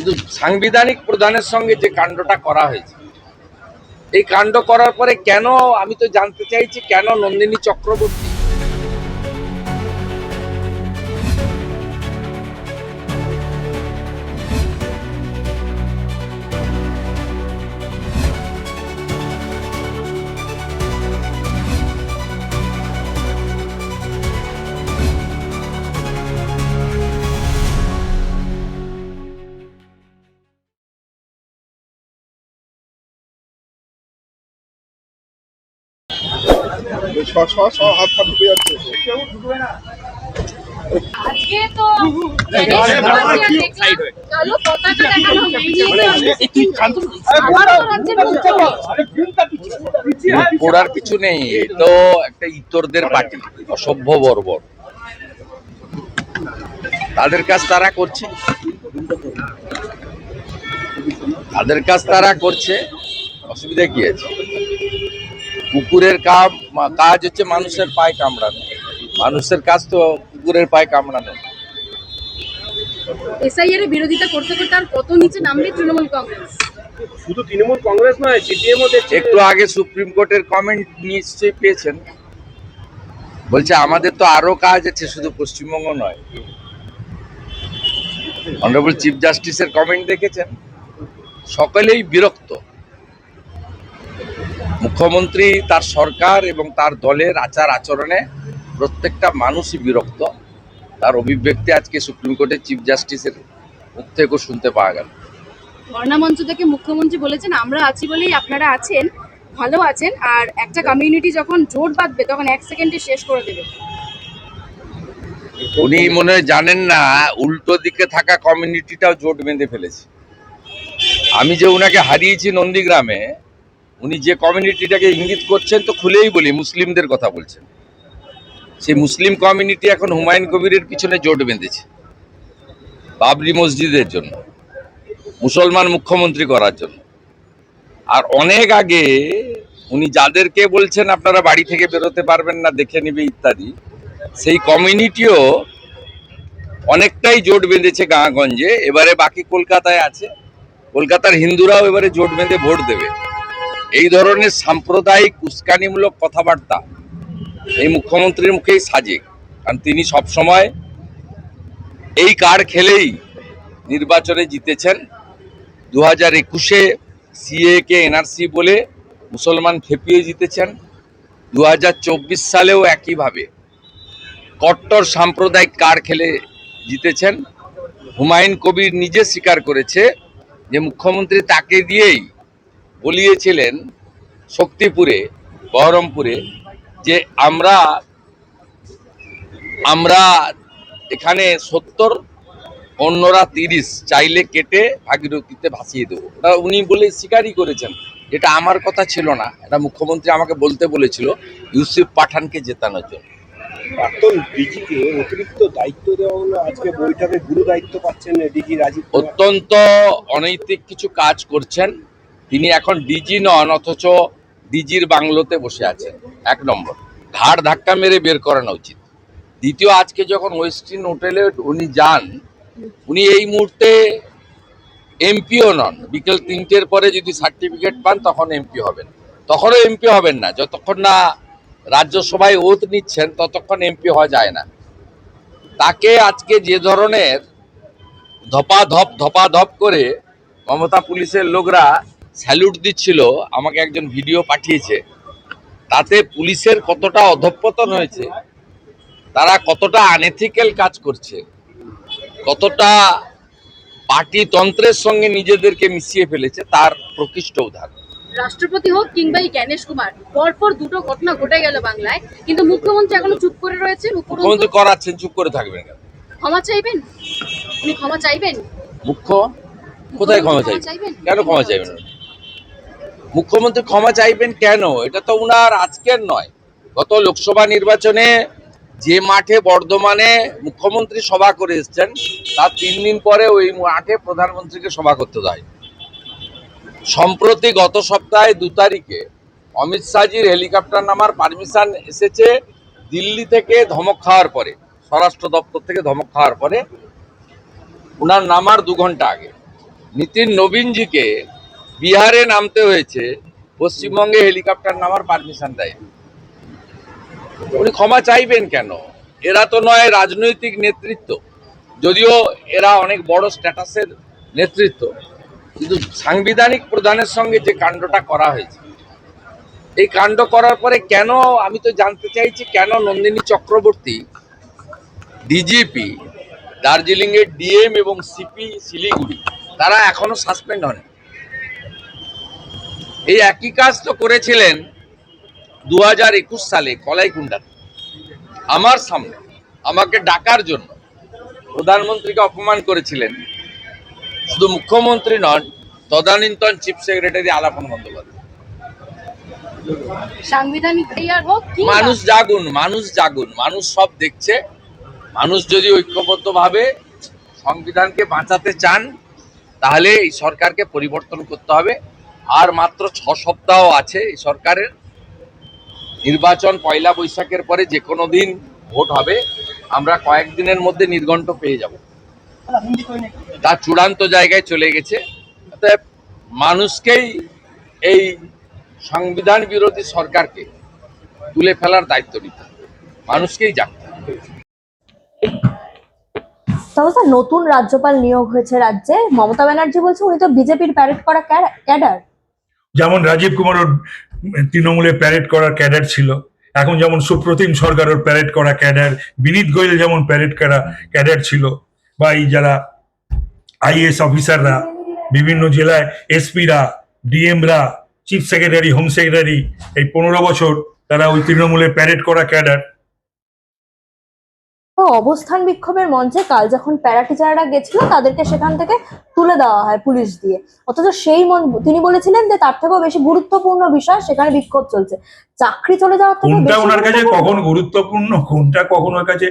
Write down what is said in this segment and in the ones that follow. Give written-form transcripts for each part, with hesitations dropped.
কিন্তু সাংবিধানিক প্রধানের সঙ্গে যে কাণ্ডটা করা হয়েছে, এই কাণ্ড করার পরে কেন, আমি তো জানতে চাইছি কেন নন্দিনী চক্রবর্তী আজকে তো কালো পতাকা দেখানো পড়ার কিছু নেই, তো একটা ইতরদের পার্টি, অসভ্য বর্বর, তাদের কাজ তারা করছে, অসুবিধা কি আছে? কুকুরের কাজ হচ্ছে মানুষের পায়ে কামড়ানো, মানুষের কাজ তো কুকুরের পায়ে কামড়ানো। এসআইআর এর বিরোধিতা করতে করতে আর কত নিচে নামবে তৃণমূল কংগ্রেস? শুধু তৃণমূল কংগ্রেস নয়, সিপিএমও একটু আগে সুপ্রিম কোর্টের কমেন্ট নিশ্চয়ই পেয়েছেন, বলছে আমাদের তো আরো কাজ আছে, শুধু পশ্চিমবঙ্গ নয়। অনারেবল চিফ জাস্টিসের কমেন্ট দেখেছেন, সকলেই বিরক্ত। মুখ্যমন্ত্রী, তার সরকার এবং তার দলের আচার আচরণে প্রত্যেকটা মানুষই বিরক্ত। তার অভিব্যক্তি আজকে সুপ্রিম কোর্টের চিফ জাস্টিসের মুখ থেকেও শুনতে পাওয়া গেল। ধর্ণা মঞ্চ থেকে মুখ্যমন্ত্রী বলেছেন আমরা আছি বলেই আপনারা আছেন, ভালো আছেন, আর একটা কমিউনিটি যখন জোট বাঁধবে তখন 1 সেকেন্ডে শেষ করে দেবে। উনি মনে হয় জানেন না, উল্টো দিকে থাকা কমিউনিটিটাও জোট বেঁধে ফেলেছে। আমি যে উনাকে হারিয়েছি নন্দীগ্রামে, উনি যে কমিউনিটিটাকে ইঙ্গিত করছেন, তো খুলেই বলি মুসলিমদের কথা বলছেন। সেই মুসলিম কমিউনিটি এখন হুমায়ুন কবিরের পিছনে জোট বেঁধেছে বাবরি মসজিদের জন্য, মুসলমান মুখ্যমন্ত্রী করার জন্য। আর অনেক আগে উনি যাদেরকে বলছেন আপনারা বাড়ি থেকে বেরোতে পারবেন না, দেখে নিবে ইত্যাদি, সেই কমিউনিটিও অনেকটাই জোট বেঁধেছে গাঁগঞ্জে। এবারে বাকি কলকাতায় আছে, কলকাতার হিন্দুরাও এবারে জোট বেঁধে ভোট দেবে। এই ধরনের সাম্প্রদায়িক উস্কানিমূলক কথাবার্তা এই মুখ্যমন্ত্রীর মুখেই সাজে, কারণ তিনি সব সময় এই কার্ড খেলেই নির্বাচনে জিতেছেন। 2021-এ সিএ কে এনআরসি বলে মুসলমান খেপিয়ে জিতেছেন। 2024 সালেও একইভাবে কট্টর সাম্প্রদায়িক কার্ড খেলে জিতেছেন। হুমায়ুন কবির নিজে স্বীকার করেছে যে মুখ্যমন্ত্রী তাকে দিয়েই বলিয়েছিলেন শক্তিপুরে, বহরমপুরে, যে আমরা এখানে 70, অন্যরা 30, চাইলে কেটে ভাগীরথীতে ভাসিয়ে দেবো। ওটা উনি বলে স্বীকারই করেছেন। এটা আমার কথা ছিল না, এটা মুখ্যমন্ত্রী আমাকে বলতে বলেছিল ইউসুফ পাঠানকে জেতানোর জন্য। প্রাক্তন ডিজিকে অতিরিক্ত দায়িত্ব দেওয়া হলো, আজকে বৈঠকে গুরু দায়িত্ব পাচ্ছেন ডিজি রাজীব। অত্যন্ত অনৈতিক কিছু কাজ করছেন তিনি। এখন ডিজি নন, অথচ ডিজির বাংলোতে বসে আছেন। 1 নম্বর, ঘাড় ধাক্কা মেরে বের করানো উচিত। দ্বিতীয়, আজকে যখন ওয়েস্টিন হোটেলে উনি যান, উনি এই মুহূর্তে এমপিও নন। বিকেল 3টের পরে যদি সার্টিফিকেট পান তখন এমপি হবেন। তখনও এমপি হবেন না, যতক্ষণ না রাজ্যসভায় ওথ নিচ্ছেন ততক্ষণ এমপি হওয়া যায় না। তাকে আজকে যে ধরনের ধপাধপ করে মমতা পুলিশের লোকরা স্যালুট দিচ্ছিল, আমাকে একজন ভিডিও পাঠিয়েছে, তাতে পুলিশের কতটা অধঃপতন হয়েছে, তারা কতটা আনএথিক্যাল কাজ করছে, কতটা পার্টিতন্ত্রের সঙ্গে নিজেদেরকে মিশিয়ে ফেলেছে, তার প্রকৃষ্ট উদাহরণ। রাষ্ট্রপতি হোক কিংবা এই জ্ঞানেশ কুমার, পরপর দুটো ঘটনা ঘটে গেল বাংলায়, কিন্তু মুখ্যমন্ত্রী এখনো চুপ করে রয়েছে। মুখ্যমন্ত্রী করাচ্ছেন, চুপ করে থাকবেন কেন? ক্ষমা চাইবেন? উনি ক্ষমা চাইবেন? কোথায় ক্ষমা চাইবেন? কেন ক্ষমা চাইবেন? মুখ্যমন্ত্রী ক্ষমা চাইবেন কেন? এটা তো উনার আজকের নয়। গত লোকসভা নির্বাচনে যে মাঠে বর্ধমানে মুখ্যমন্ত্রী সভা করে এসছেন, তার 3 দিন পরে ওই মাঠে প্রধানমন্ত্রীকে সভা করতে দেয়। সম্প্রতি গত সপ্তাহে 2 তারিখে অমিত শাহজির হেলিকপ্টার নামার পারমিশন এসেছে দিল্লি থেকে, ধমক খাওয়ার পরে, স্বরাষ্ট্র দপ্তর থেকে ধমক খাওয়ার পরে। উনার নামার 2 ঘন্টা আগে নিতিন নবীনজিকে বিহারে নামতে হয়েছে, পশ্চিমবঙ্গে হেলিকপ্টার নামার পারমিশন দেয়। উনি ক্ষমা চাইবেন কেন? এরা তো নয় রাজনৈতিক নেতৃত্ব, যদিও এরা অনেক বড় স্ট্যাটাসের নেতৃত্ব, কিন্তু সাংবিধানিক প্রধানের সঙ্গে যে কাণ্ডটা করা হয়েছে, এই কাণ্ড করার পরে কেন, আমি তো জানতে চাইছি কেন নন্দিনী চক্রবর্তী ডিজিপি, দার্জিলিং এর ডিএম এবং সিপি শিলিগুড়ি, তারা এখনো সাসপেন্ড হন। এই একই কাজ তো করেছিলেন 2021 সালে কলাইকুণ্ডাতে আমার সামনে, আমাকে ডাকার জন্য প্রধানমন্ত্রীকে অপমান করেছিলেন শুধু মুখ্যমন্ত্রী নন, তদানীন্তন চিফ সেক্রেটারি আলাপন বন্দ্যোপাধ্যায়। সাংবিধানিক আর হোক কি মানুষ জাগুন, মানুষ জাগুন, মানুষ সব দেখছে। মানুষ যদি ঐক্যবদ্ধভাবে সংবিধানকে বাঁচাতে চান, তাহলে এই সরকারকে পরিবর্তন করতে হবে। আর মাত্র 6 সপ্তাহ আছে এই সরকারের। নির্বাচন পয়লা বৈশাখের পরে যে কোনো দিন ভোট হবে, আমরা কয়েকদিনের মধ্যে নির্ঘণ্ট পেয়ে যাব, তা চূড়ান্ত জায়গায় চলে গেছে। অতএব মানুষকেই এই সংবিধান বিরোধী সরকারকে তুলে ফেলার দায়িত্ব নিতে হবে, মানুষকেই জানতে হবে। তবে স্যার, নতুন রাজ্যপাল নিয়োগ হয়েছে রাজ্যে। মমতা ব্যানার্জি বলছে উনি তো বিজেপির প্যারেড করা ক্যাডার। যেমন রাজীব কুমার তৃণমূলে প্যারেড করার ক্যাডার ছিল, এখন যেমন সুপ্রতিম সরকারের প্যারেড করা ক্যাডার, বিনীত গোয়েল যেমন প্যারেড করা ক্যাডার ছিল, বা এই যারা আইএস অফিসাররা, বিভিন্ন জেলায় এসপিরা, ডিএমরা, চিফ সেক্রেটারি, হোম সেক্রেটারি, এই 15 বছর তারা ওই তৃণমূলের প্যারেড করা ক্যাডার। তো অবস্থান বিক্ষোভের মঞ্চে কাল যখন প্যারা টিচাররা গেছিল তাদেরকে সেখান থেকে তুলে দেওয়া হয় পুলিশ দিয়ে, অথচ তিনি বলেছিলেন যে তার থেকেও বেশি গুরুত্বপূর্ণ বিষয় সেখানে বিক্ষোভ চলছে। চাকরি চলে যাওয়ার থেকে কোনটা ওনার কাছে কখন গুরুত্বপূর্ণ, কোনটা কখন ওর কাছে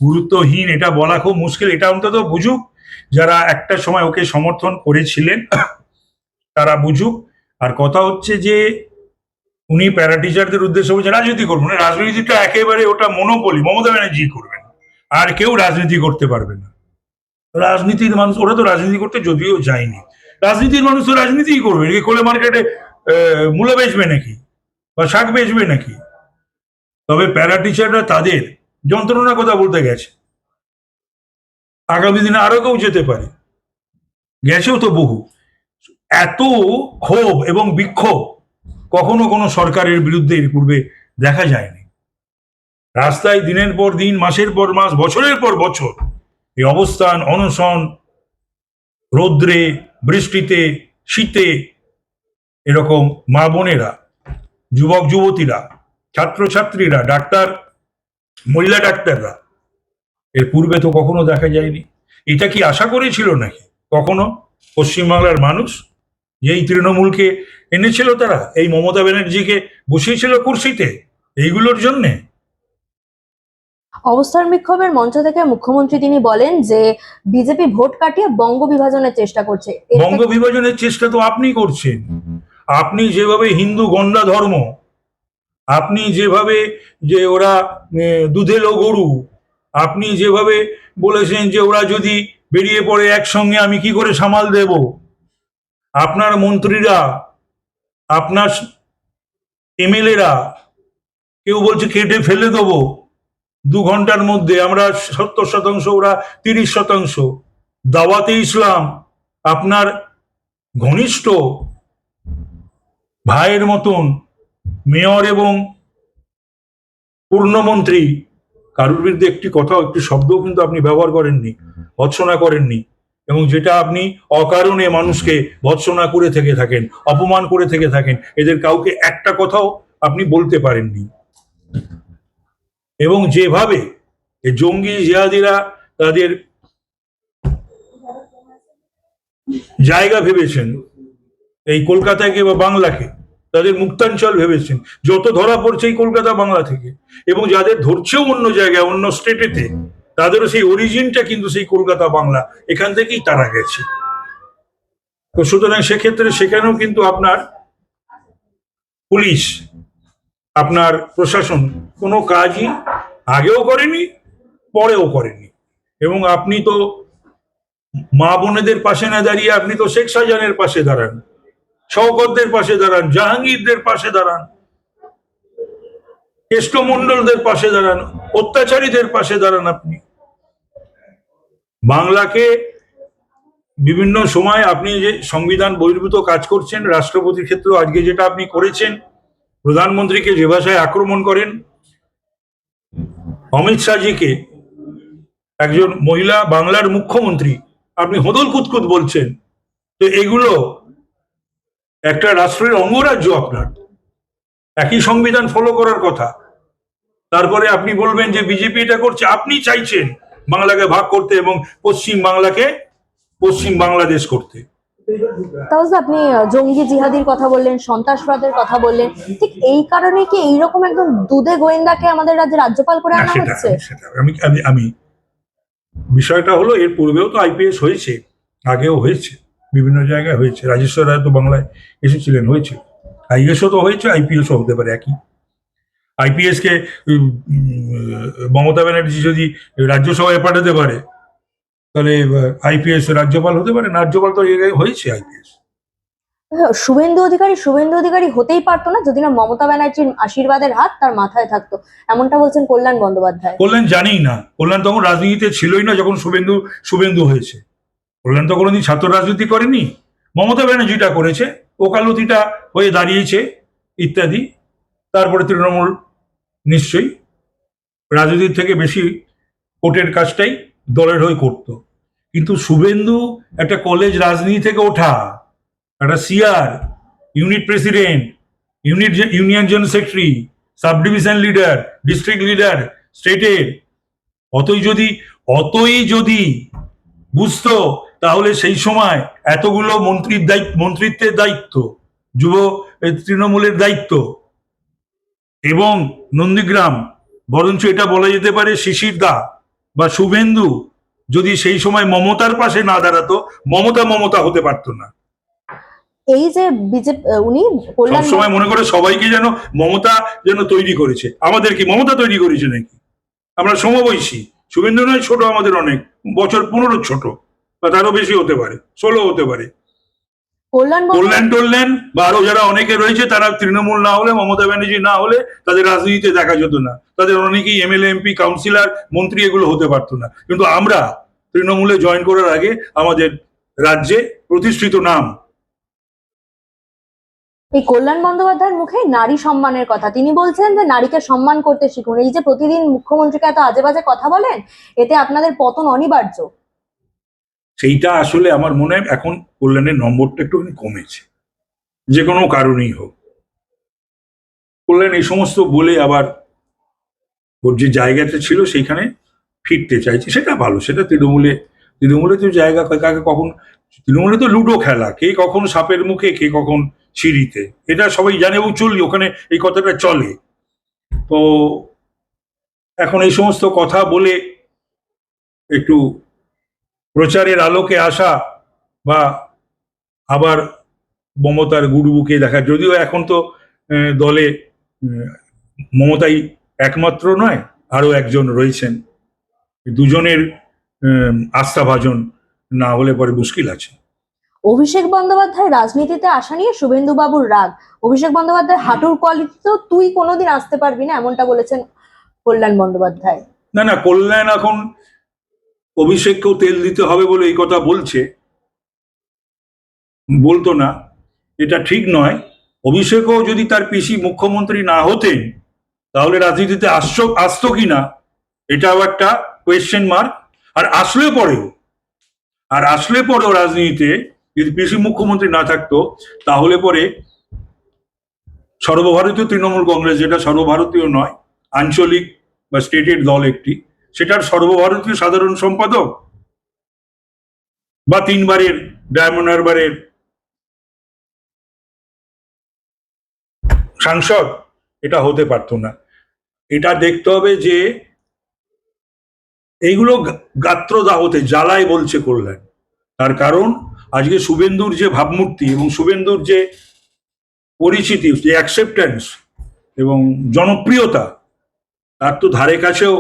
গুরুত্বহীন, এটা বলা খুব মুশকিল। এটা অন্তত বুঝুক যারা একটা সময় ওকে সমর্থন করেছিলেন, তারা বুঝুক। আর কথা হচ্ছে যে উনি প্যারা টিচারদের উদ্দেশ্যে বলছে রাজনীতি করবো না। রাজনীতিটা একেবারে ওটা মনোপলি মমতা ব্যানার্জি করবেন, আর কেউ রাজনীতি করতে পারবে না। রাজনীতির মানুষ, ওরা তো রাজনীতি করতে যদিও যায়নি, রাজনীতির মানুষ তো রাজনীতিই করবে। খোলে মার্কেটে মূলা বেচবে নাকি বা শাক বেচবে নাকি? তবে প্যারা টিচাররা তাদের যন্ত্রণার কথা বলতে গেছে, আগামী দিনে আরো কেউ যেতে পারে, গেছেও তো বহু। এত ক্ষোভ এবং বিক্ষোভ কখনো কোনো সরকারের বিরুদ্ধে এর পূর্বে দেখা যায়নি। রাস্তায় দিনের পর দিন, মাসের পর মাস, বছরের পর বছর এই অবস্থান, অনশন, রৌদ্রে, বৃষ্টিতে, শীতে, এরকম মা বোনেরা, যুবক যুবতীরা, ছাত্রছাত্রীরা, ডাক্তার, মহিলা ডাক্তাররা, এর পূর্বে তো কখনো দেখা যায়নি। এটা কি আশা করেছিল নাকি কখনো পশ্চিমবাংলার মানুষ, যে এই তৃণমূলকে এনেছিল তারা, এই মমতা ব্যানার্জিকে বসিয়েছিল কুর্সিতে এইগুলোর জন্যে? অবস্থান বিক্ষোভের মঞ্চ থেকে মুখ্যমন্ত্রী তিনি বলেন যে বিজেপি ভোট কাটিয়ে বঙ্গ বিভাজনের চেষ্টা করছে। বঙ্গ বিভাজনের চেষ্টা তো আপনি করছেন। আপনি যেভাবে হিন্দু গন্ডা ধর্ম, আপনি যেভাবে যে ওরা দুধেলো গরু, আপনি যেভাবে বলেছেন যে ওরা যদি বেরিয়ে পড়ে একসঙ্গে আমি কি করে সামাল দেব, আপনার মন্ত্রীরা, আপনার এমএলএরা কেউ বলছে কেটে ফেলে দেবো 2 ঘন্টার মধ্যে, আমরা 70%, ওরা 30%। দাওয়াতে ইসলাম আপনার ঘনিষ্ঠ ভাইয়ের মতন মেয়র এবং পূর্ণমন্ত্রী, কারোর বিরুদ্ধে একটি কথাও, একটি শব্দও কিন্তু আপনি ব্যবহার করেননি, ভৎসনা করেননি, এবং যেটা আপনি অকারণে মানুষকে ভৎসনা করে থেকে থাকেন, অপমান করে থেকে থাকেন, এদের কাউকে একটা কথাও আপনি বলতে পারেননি। এবং যেভাবে জঙ্গি জিহাদিরা তাদের জায়গা ভেবেছেন এই কলকাতাকে বা বাংলাকে, তাদের মুক্তাঞ্চল ভেবেছেন, যত ধরা পড়ছে এই কলকাতা বাংলা থেকে, এবং যাদের ধরছেও অন্য জায়গায়, অন্য স্টেটেতে, তাদেরও সেই অরিজিনটা কিন্তু সেই কলকাতা বাংলা, এখান থেকেই তারা গেছে। তো সুতরাং সেক্ষেত্রে সেখানেও কিন্তু আপনার পুলিশ, আপনার প্রশাসন কোনো কাজই আগেও করেনি, পরেও করেনি। এবং আপনি তো মা বোনেদের পাশে না দাঁড়িয়ে আপনি তো শেখ শাহজাহানের পাশে দাঁড়ান, শওকতদের পাশে দাঁড়ান, জাহাঙ্গীরদের পাশে দাঁড়ান, কেষ্টমণ্ডলদের পাশে দাঁড়ান, অত্যাচারীদের পাশে দাঁড়ান। আপনি বাংলাকে বিভিন্ন সময় আপনি যে সংবিধান বহির্ভূত কাজ করছেন, রাষ্ট্রপতির ক্ষেত্রে আজকে যেটা আপনি করেছেন, প্রধানমন্ত্রীকে যে ভাষায় আক্রমণ করেন, অমিত শাহজিকে একজন মহিলা বাংলার মুখ্যমন্ত্রী আপনি হোদল কুতকুত বলছেন, তো এগুলো একটা রাষ্ট্রের অঙ্গরাজ্য, আপনার একই সংবিধান ফলো করার কথা। তারপরে আপনি বলবেন যে বিজেপি এটা করছে। আপনি চাইছেন বাংলাকে ভাগ করতে এবং পশ্চিম বাংলাকে পশ্চিম বাংলাদেশ করতে। তাহলে আপনি জঙ্গি জিহাদির কথা বললেন, সন্ত্রাসবাদের কথা বললেন, ঠিক এই কারণে কি এইরকম একদম দুধে গোয়েন্দাকে আমাদের রাজ্যে রাজ্যপাল করে না, আনা সেটা হচ্ছে? সেটা আমি আমি আমি বিষয়টা হলো, এর পূর্বেও তো আইপিএস হয়েছে, আগেও হয়েছে, বিভিন্ন জায়গায় হয়েছে। রাজেশ্বর রায় তো বাংলায় এসেছিলেন, হয়েছে। আইএসও তো হয়েছে, আইপিএসও হতে পারে একই। আইপিএস কে মমতা ব্যানার্জি যদি রাজ্যসভায় পাঠাতে পারে, তাহলে আইপিএস রাজ্যপাল হতে পারে না? রাজ্যপাল তো হয়েছে আইপিএস। শুভেন্দু অধিকারী হতেই পারতো না যদি না মমতা ব্যানার্জির আশীর্বাদের হাত তার মাথায় থাকতো, এমনটা বলছেন কল্যাণ বন্দ্যোপাধ্যায়। কল্যাণ জানেই না, কল্যাণ তখন রাজনীতিতে ছিলই না যখন শুভেন্দু শুভেন্দু হয়েছে। কল্যাণ তো কোনোদিন ছাত্র রাজনীতি করেনি। মমতা ব্যানার্জিটা করেছে, ওকালতিটা হয়ে দাঁড়িয়েছে ইত্যাদি। তারপরে তৃণমূল নিশ্চয়ই রাজনীতির থেকে বেশি কোর্টের কাজটাই দলের হয়ে করত। কিন্তু শুভেন্দু একটা কলেজ রাজনীতি থেকে ওঠা, একটা CR, unit president, union general secretary, sub division leader, district leader স্টেটের, অতই যদি বুঝতো, তাহলে সেই সময় এতগুলো মন্ত্রিত্বের দায়িত্ব, যুব তৃণমূলের দায়িত্ব এবং নন্দীগ্রাম, বরঞ্চ এটা বলা যেতে পারে শিশির দা বা শুভেন্দু যদি সেই সময় মমতার পাশে না দাঁড়াতো, মমতা হতে পারতো না। এই যে বিজেপি উনি কল্যাণ সবসময় মনে করে সবাইকে যেন মমতা যেন তৈরি করেছে। আমাদের কি মমতা তৈরি করেছে নাকি? আমরা সমবয়সী। শুভেন্দু নয় ছোট, আমাদের অনেক বছর, 15 ছোট বা তারও বেশি হতে পারে, 16 হতে পারে। কল্যাণ টল্যাণ বা আরো যারা অনেকে রয়েছে, তারা তৃণমূল না হলে, মমতা ব্যানার্জি না হলে তাদের রাজনীতিতে দেখা যেত না। তাদের অনেকেই এমএলএ, এমপি, কাউন্সিলর, মন্ত্রী এগুলো হতে পারতো না। কিন্তু আমরা তৃণমূলে জয়েন করার আগে আমাদের রাজ্যে প্রতিষ্ঠিত নাম। এই কল্যাণ বন্দ্যোপাধ্যায়ের মুখে নারী সম্মানের কথা, তিনি বলছেন যে নারীকে সম্মান করতে শিখুন। এই যে প্রতিদিন মুখ্যমন্ত্রীকে এত আজে বাজে কথা বলেন, এতে আপনাদের পতন অনিবার্য। সেইটা আসলে আমার মনে হয় এখন কল্যাণের নম্বরটা একটুখানি কমেছে, যে কোনো কারণেই হোক। কল্যাণ এই সমস্ত বলে আবার ওর যে জায়গাটা ছিল সেইখানে ফিরতে চাইছে, সেটা ভালো। সেটা তৃণমূলে তো জায়গা কাকে কখন, তৃণমূলে তো লুডো খেলা, কে কখন সাপের মুখে, কে কখন সিঁড়িতে, এটা সবাই জানে এবং চলি, ওখানে এই কথাটা চলে। তো এখন এই সমস্ত কথা বলে একটু প্রচারের আলোকে আসা বা আবার মমতার গুরুবুকে দেখা, যদিও এখন তো দলে মমতাই একমাত্র নয়, আরো একজন রয়েছেন। দুজনের আস্থাভাজন না হলে পরে মুশকিল আছে। অভিষেক বন্দ্যোপাধ্যায় রাজনীতিতে আসা নিয়ে শুভেন্দু বাবুর রাগ। অভিষেক বন্দ্যোপাধ্যায় হাঁটুর কোয়ালিটি তো তুই কোনোদিন আসতে পারবি না, এমনটা বলেছেন কল্যাণ বন্দ্যোপাধ্যায়। না, কল্যাণ এখন অভিষেককেও তেল দিতে হবে বলে এই কথা বলতো না, এটা ঠিক নয়। অভিষেকও যদি তার পিসি মুখ্যমন্ত্রী না হতেন, তাহলে রাজনীতিতে আসতো কিনা এটাও একটা কোয়েশ্চেন মার্ক। আর আসলে পরেও রাজনীতিতে যদি পিসি মুখ্যমন্ত্রী না থাকতো, তাহলে পরে সর্বভারতীয় তৃণমূল কংগ্রেস, যেটা সর্বভারতীয় নয়, আঞ্চলিক বা স্টেটের দল একটি, সেটার সর্বভারতীয় সাধারণ সম্পাদক বা 3বারের ডায়মন্ড হারবারের সাংসদ এটা হতে পারতো না। এটা দেখতে হবে যে এইগুলো গাত্রদাহতে জ্বালায় বলছে কল্যাণ। তার কারণ আজকে শুভেন্দুর যে ভাবমূর্তি এবং শুভেন্দুর যে পরিচিতি, যে অ্যাকসেপ্টেন্স এবং জনপ্রিয়তা, তার তো ধারে কাছেও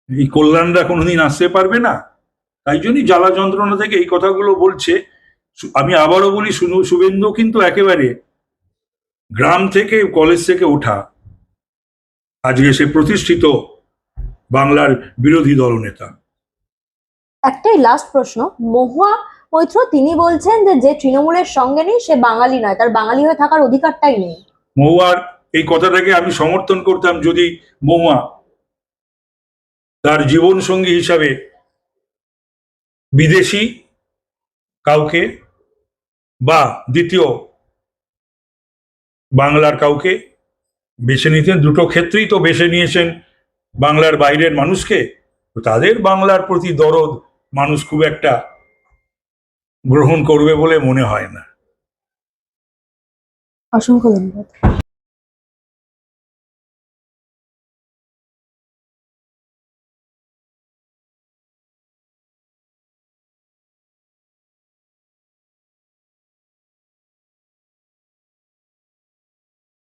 এই কল্যাণরা কোনোদিন আসতে পারবে না। তাই জন্যই জ্বালা যন্ত্রণা থেকে এই কথাগুলো বলছে। আমি আবারও বলি, শুভেন্দু কিন্তু একেবারে গ্রাম থেকে, কলেজ থেকে ওঠা, আজকে সে প্রতিষ্ঠিত বাংলার বিরোধী দলনেতা। একটাই লাস্ট প্রশ্ন, মহুয়া মৈত্র তিনি বলছেন যে যে তৃণমূলের সঙ্গে নেই সে বাঙালি নয়, তার বাঙালি হয়ে থাকার অধিকারটাই নেই। মহুয়ার এই কথাটাকে আমি সমর্থন করতাম যদি মহুয়া তার জীবন সঙ্গী হিসাবে বিদেশি কাউকে বা দ্বিতীয় বাংলার কাউকে বেছে নিতেন। দুটো ক্ষেত্রেই তো বেছে নিয়েছেন বাংলার বাইরের মানুষকে, তো তাদের বাংলার প্রতি দরদ মানুষ খুব একটা গ্রহণ করবে বলে মনে হয় না। অসংখ্য ধন্যবাদ।